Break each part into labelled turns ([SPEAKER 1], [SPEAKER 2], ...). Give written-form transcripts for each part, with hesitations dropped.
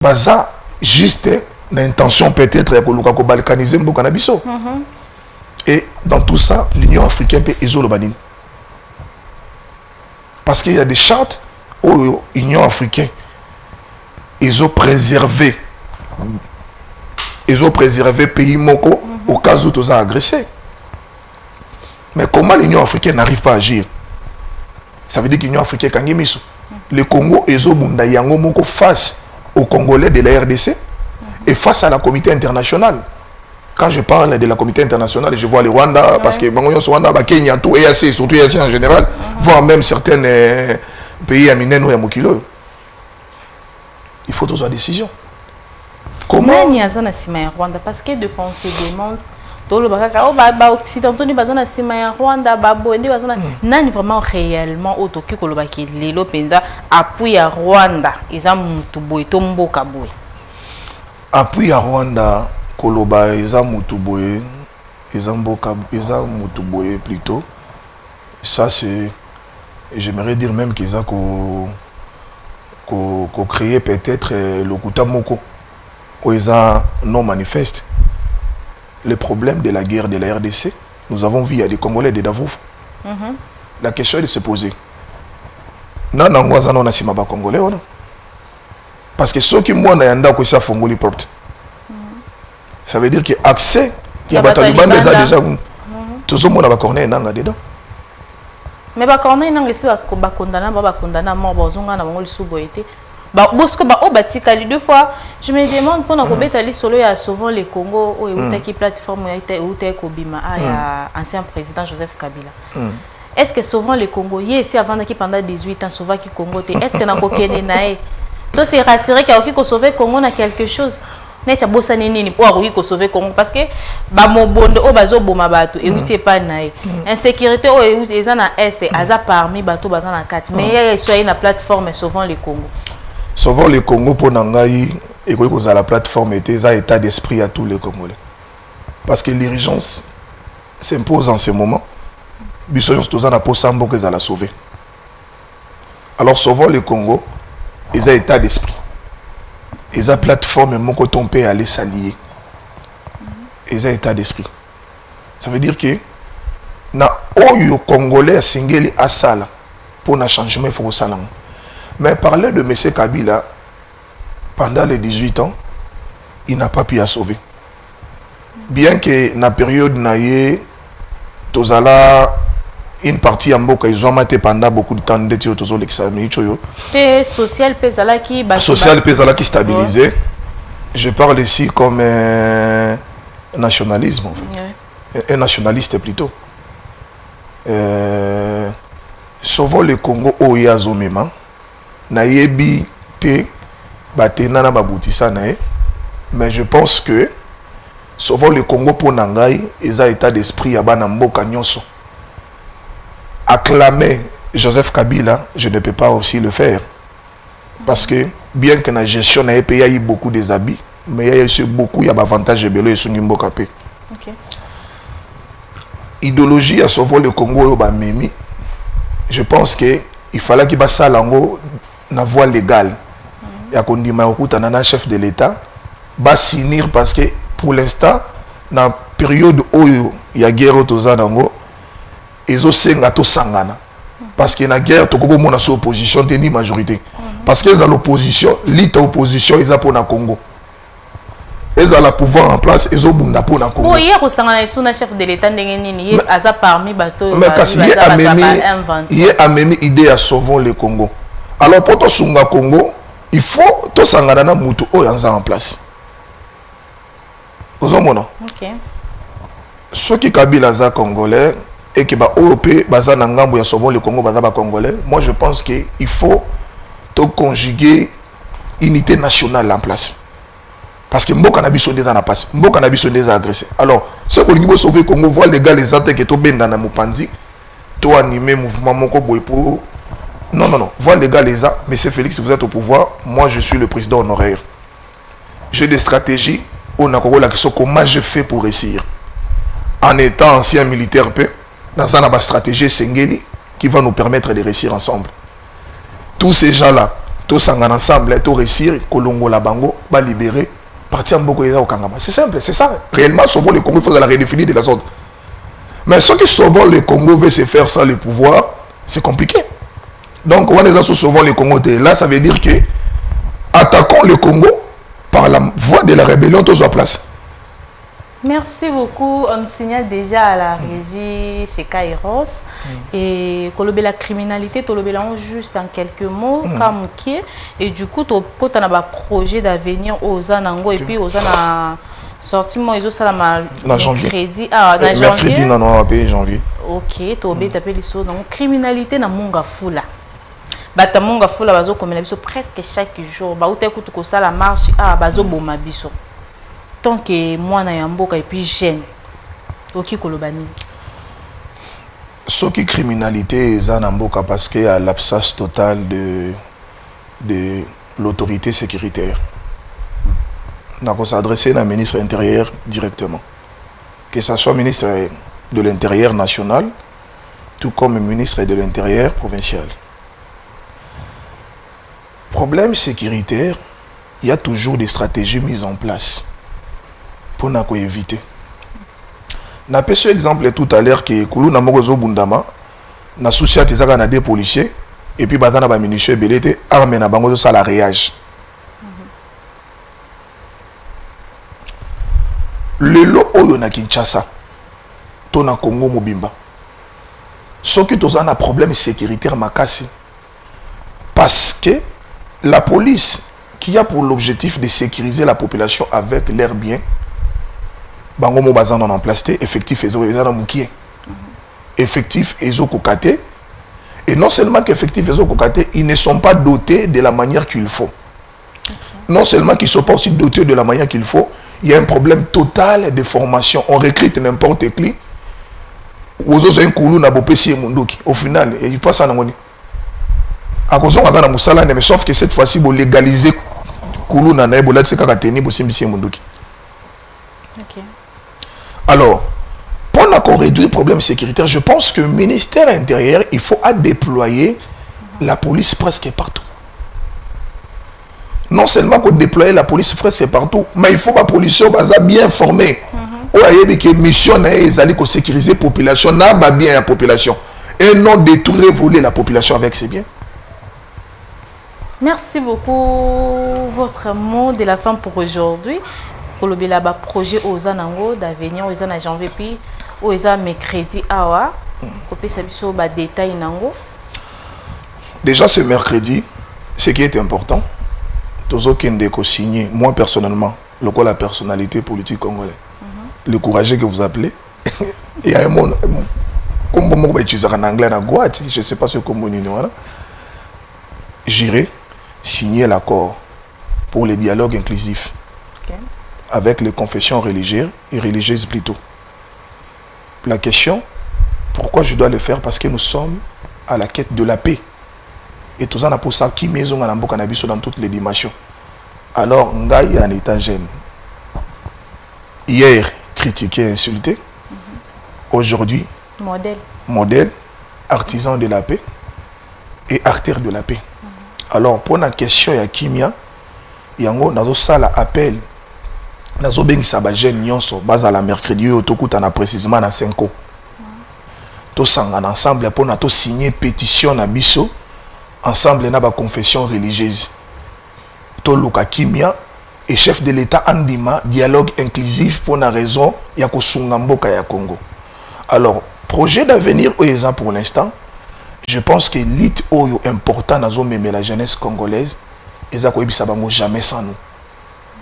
[SPEAKER 1] baza juste l'intention peut-être de balkaniser mboka na biso. Et dans tout ça, l'Union africaine peut isoler. Parce qu'il y a des chartes où l'Union africaine ils ont préservé pays moko au cas où ils ont agressé. Mais comment l'Union africaine n'arrive pas à agir? Ça veut dire que l'Union africaine quand le Congo ils ont bunda yango moko face aux Congolais de la RDC et face à la communauté internationale. Quand je parle de la communauté internationale, je vois le Rwanda, parce que le Rwanda, Kenya, tout EAC, surtout EAC en général, voire même certains pays aminés ou Yamukilo. Il faut toujours une décision. Comment
[SPEAKER 2] il y a un Rwanda parce que de fois on se demande tout le bagage occidentaux ni bazana sima Rwanda babo ndi bazana nani vraiment réellement otoki koloba ki lelo penza appui à Rwanda eza mutu boy to mboka boy
[SPEAKER 1] appui à Rwanda koloba eza mutu boy eza mboka eza mutu boy plutôt ça c'est j'aimerais dire même qu'ils a ko créer peut-être le Kutamoko où ils ont non manifeste le problème de la guerre de la RDC. Nous avons vu il y a des Congolais de Davouf. La question est de se poser. Non, Congolais. Parce que ceux qui moi n'ayanda que ça fongoli porte. Ça veut dire que accès il y a Taliban déjà tout ce monde a corné nanga dedans.
[SPEAKER 2] Mais ba corné nanga c'est ba condamné mort bazonga na bango lisuboyete. Bosco ba obatikali deux fois je me demande pendant que betali solo ya souvent les Congo ou utaki plateforme ya utaki kobima ya ancien président Joseph Kabila. Est-ce que souvent les Congo ici avant qui pendant 18 ans souvent qui Congo est-ce que na kokene nae to c'est rassuré qu'il y a qui ko sauver Congo na quelque chose neta bossa nini pour akoki ko sauver Congo parce que ba mobondo o bazo boma bato et uti pas nae insécurité o et eza na est aza parmi bato baza na 4 mais il soit na plateforme souvent les Congo.
[SPEAKER 1] Souvent le Congo pour Nangaï et que la plateforme était un état d'esprit à tous les Congolais. Parce que l'urgence s'impose en ce moment. Bissoyon Stozana pour Sambo que ça l'a sauvé. Alors souvent le Congo, ils ont état d'esprit. Ils ont plateforme mon coton peut aller s'allier. Ils ont état d'esprit. Ça veut dire que na oyo Congolais singeli asala pour un changement il faut salang. Mais parler de M. Kabila, pendant les 18 ans, il n'a pas pu à sauver. Bien que dans la période, une partie en Boka, ils ont maté pendant beaucoup de temps de l'examen.
[SPEAKER 2] Social
[SPEAKER 1] Pesala qui stabilisé. Je parle ici comme un nationalisme, en fait. Un nationaliste plutôt. Sauvons le Congo au Yazomema. Nayebi te batena na babutisa nae mais je pense que souvent le Congo pour Nangai ils ont état d'esprit ya bana mboka nyonso acclamer Joseph Kabila je ne peux pas aussi le faire parce que bien que la gestion na pays y a beaucoup des habits mais il y a aussi beaucoup y a avantage de belo et sungi mboka pe idéologie à souvent le Congo ba memi je pense que il fallait qu'il basa lango na voie légale. Il y a un chef de l'État va signer parce que pour l'instant, dans la période où il y a guerre aux Zanango, ils ont sengato sangana. Parce qu'il y a une guerre, tout le monde a opposition, ni majorité. Parce qu'ils ont l'opposition, l'opposition, ils ont pour le Congo. Ils ont le pouvoir en place, ils ont bunda pour le Congo.
[SPEAKER 2] Bon, hier, au chef de l'État, il y a parmi bateaux.
[SPEAKER 1] Mais quand il y a même idée à sauver le Congo. Alors pour tout sunga Congo, il faut tout sangana mutu oyanza en place. Ozomono.
[SPEAKER 2] OK.
[SPEAKER 1] Ceux qui Kabila za congolais et qui ba OP baza na ngambo ya sauver le Congo baza ba congolais, moi je pense que il faut tout conjuguer unité nationale en place. Parce que mboka na biso déjà na passe, mboka na biso déjà agressé. Alors, ceux qui veulent sauver le Congo voient les gars les attaques que to benda na mupandi, to animer mouvement moko boy pour non, voilà les gars, Monsieur Félix, vous êtes au pouvoir, moi je suis le président honoraire. J'ai des stratégies, on a comment je fais pour réussir. En étant ancien militaire, dans une stratégie Sengeli qui va nous permettre de réussir ensemble. Tous ces gens-là, tous s'engagent ensemble, tous réussir, Kolongo la bango, va libérer, partir en beaucoup au Kangama. C'est simple, c'est ça. Réellement, sauvons le Congo, il faut la redéfinir de la sorte. Mais ceux qui sauvent le Congo veulent se faire sans le pouvoir, c'est compliqué. Donc, on est dans ce sauvons le Congo. Là, ça veut dire que attaquons le Congo par la voie de la rébellion, tous en place.
[SPEAKER 2] Merci beaucoup. On signale déjà à la régie chez Kairos. Et la criminalité, juste en quelques mots, comme qui. Et du coup, quand on a un projet d'avenir aux Anango et puis aux Anango, sorti moi, ils ont ça
[SPEAKER 1] dans janvier.
[SPEAKER 2] Crédit. Ah, dans janvier.
[SPEAKER 1] Mercredi, non, janvier.
[SPEAKER 2] Ok, tu as tapé les sauts. Donc, criminalité, na monga fula. Bata monga fula, bazo comme presque chaque jour. Ba outé kutu ko ça la marche, ah, bazo boma biso. Tant que moi na yamboka et puis jeune oki kolobani
[SPEAKER 1] ce qui criminalité est en amboka parce qu'il y a l'absence totale de l'autorité sécuritaire. On va s'adresser à ministre intérieur directement, que ce soit ministre de l'intérieur national tout comme ministre de l'intérieur provincial. Problème sécuritaire, il y a toujours des stratégies mises en place pour nous éviter. Na pe ce exemple tout à l'heure que Koulou na mogozo bundama na souci atizaka na des policiers et puis batana ba munitions belete arme na bango ça la réage. Lelo oyo na Kinshasa to na Congo mobimba. Soki toza na problème sécuritaire makasi parce que la police qui a pour l'objectif de sécuriser la population avec leurs biens bango mo bazan en place effectif ezo ezana mukie effectif ezo kokate et non seulement qu'effectif ezo kokate ils ne sont pas dotés de la manière qu'il faut. Non seulement qu'ils ne sont pas aussi dotés de la manière qu'il faut, il y a un problème total de formation. On recrute n'importe qui. Au final, il passe à Nangoni. À cause de la Moussala, mais sauf que cette fois-ci, vous légalisez Koulou Nanaï, vous l'avez karateni, vous simbi Munduki. Alors, pendant qu'on réduit le problème sécuritaire, je pense que le ministère intérieur, il faut déployer la police presque partout. Non seulement qu'on déploie la police presque partout, mais il faut que la police soit bien formée. Il y a une mission de sécuriser la population, bien la population, et non détruire, voler la population avec ses biens.
[SPEAKER 2] Merci beaucoup. Votre mot de la fin pour aujourd'hui. Kolobela ba projet aux anango d'avenir aux en janvier puis aux mercredi awa. Kopé sabiso ba détail nango.
[SPEAKER 1] Déjà ce mercredi, ce qui est important, tous qui ont signé, moi personnellement, la personnalité politique congolaise, le courageux que vous appelez, il y a un mot, comme on va utiliser en anglais, je ne sais pas ce qu'on dit, j'irai signer l'accord pour le dialogue inclusif avec les confessions religieuses et religieuses plutôt. La question, pourquoi je dois le faire? Parce que nous sommes à la quête de la paix. Et tout ça, pour ça, qui maison dans toutes les dimensions. Alors, Ngaï en étant jeune, hier, critiqué, insulté, aujourd'hui, modèle, artisan de la paix et artère de la paix. Alors, pour la question, il y a Kimia, il y a un appel, nazo bengi saba jeune nyonso baza la mercredi au tokuta na précisément na 5 ans. To sangana ensemble pour na to signer pétition na biso ensemble na ba confession religieuse. To luka kimia et chef de l'état andima dialogue inclusif pour na raison ya kosunga mboka ya Congo. Alors, projet d'avenir au pour l'instant, je pense que l'it oyo important nazo meme la jeunesse congolaise ezako ebisa bango jamais sans nous.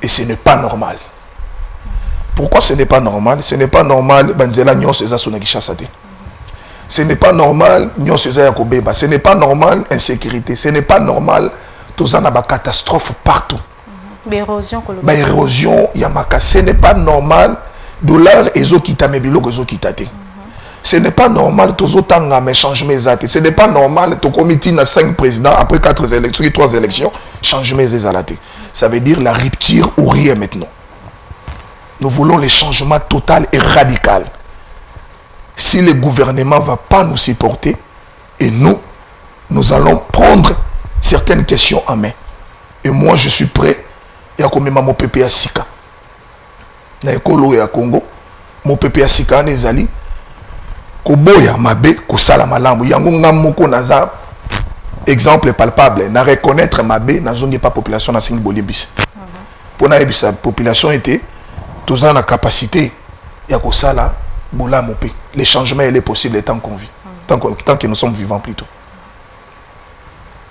[SPEAKER 1] Et ce n'est pas normal. Pourquoi ce n'est pas normal? Ce n'est pas normal, Banzela Nyon Seza Sonakishasate. Ce n'est pas normal, Nyon Seza Yakobeba. Ce n'est pas normal, insécurité. Ce n'est pas normal, Tozana catastrophe partout. Érosion, Yamaka. Ce n'est pas normal, dollar Ezo Kitame Bilo Ezo Kitate. Ce n'est pas normal, Tozotanga mais changement zate. Ce n'est pas normal, Tokomiti na 5 présidents après 4 élections, 3 élections, changement zézalate. Ça veut dire la rupture ou rien maintenant. Nous voulons les changements total et radical. Si le gouvernement ne va pas nous supporter, et nous allons prendre certaines questions en main. Et moi, je suis prêt. Il y a comme mon pépé à Sika. Na ekolo ya Congo, mon pépé à Sika nezali. Koboya mabe, kosala malamu. Yango ngamoko naza exemple palpable. Na reconnaître mabe, na zongi pas population na singi bolibis. Pour na ebisa population était tous en la capacité. Ya kosala bola mopé. Le changement il est possible tant qu'on vit. Tant que nous sommes vivants plutôt.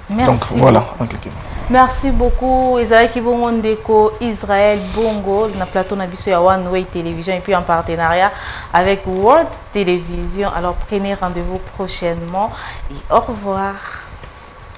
[SPEAKER 2] Merci.
[SPEAKER 1] Donc voilà, en quelque sorte.
[SPEAKER 2] Merci beaucoup Isaïe Kibongo Ndeko, Israël Bongo, na plateau na biso ya One Way Télévision et puis en partenariat avec World Télévision. Alors prenez rendez-vous prochainement et au revoir.